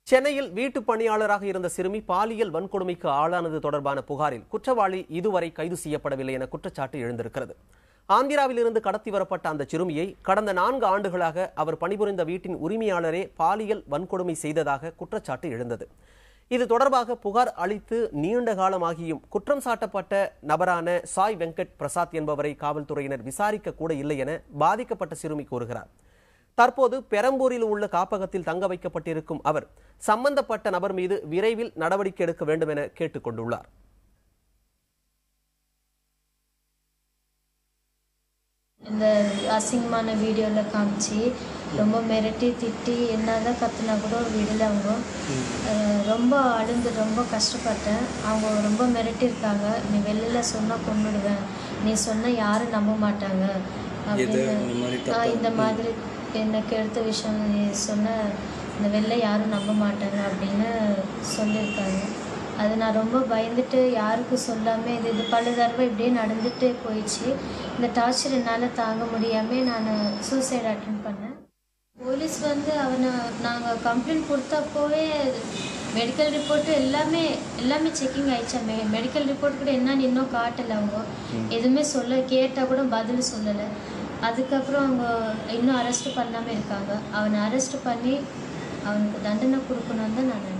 சென்னையில் வீட்டு பணியாளராக இருந்த சிறுமி பாலியல் வன்கொடுமைக்கு ஆளானது தொடர்பான புகாரில் குற்றவாளி இதுவரை கைது செய்யப்படவில்லை என குற்றச்சாட்டு எழுந்திருக்கிறது. ஆந்திராவிலிருந்து கடத்தி வரப்பட்ட அந்த சிறுமியை கடந்த 4 ஆண்டுகளாக அவர் பணிபுரிந்த வீட்டின் உரிமையாளரே பாலியல் வன்கொடுமை செய்ததாக குற்றச்சாட்டு எழுந்தது. இது தொடர்பாக புகார் அளித்து நீண்ட காலமாகியும் குற்றம் சாட்டப்பட்ட நபரான சாய் வெங்கட் பிரசாத் என்பவரை காவல்துறையினர் விசாரிக்க கூட இல்லை என பாதிக்கப்பட்ட சிறுமி கூறுகிறார். தற்போது பெரம்பூரில் உள்ள காப்பகத்தில் தங்க வைக்கப்பட்டிருக்கும் அவர் சம்பந்தப்பட்ட நபர் மீது விரைவில் நடவடிக்கை எடுக்க வேண்டும் என கேட்டுக் கொண்டுள்ளார். இந்த அசிங்கமான வீடியோல காமிச்சு ரொம்ப மிரட்டி திட்டி என்னதான் கத்துனா கூட விடல. அவங்க ரொம்ப அழுந்து ரொம்ப கஷ்டப்பட்டேன். அவங்க ரொம்ப மிரட்டியிருக்காங்க, நீ வெளியில சொன்னா கொன்னுடுவேன், நீ சொன்ன யாரும் நம்ப மாட்டாங்க அப்படின்னு. இந்த மாதிரி எனக்கு எடுத்த விஷயம் நீ சொன்ன இந்த வெளில யாரும் நம்ப மாட்டாங்க அப்படின்னு சொல்லியிருக்காங்க. அது நான் ரொம்ப பயந்துட்டு யாருக்கும் சொல்லாமல் இது பல தடவை இப்படியே நடந்துகிட்டே போயிடுச்சு. இந்த டார்ச்சர் என்னால் தாங்க முடியாமல் நான் சூசைட் அட்டென்ட் பண்ணேன். போலீஸ் அவனை நாங்கள் கம்ப்ளைண்ட் கொடுத்தப்போவே மெடிக்கல் ரிப்போர்ட்டு எல்லாமே செக்கிங் ஆயிடுச்சா. மெடிக்கல் ரிப்போர்ட் கூட என்னன்னு இன்னும் காட்டலை. அவங்க எதுவுமே கேட்டால் கூட பதில் சொல்லலை. அதுக்கப்புறம் அவங்க இன்னும் அரெஸ்ட் பண்ணாமல் இருக்காங்க. அவனை அரெஸ்ட் பண்ணி அவனுக்கு தண்டனை கொடுக்கணும்னு தான் நான் நினைக்கிறேன்.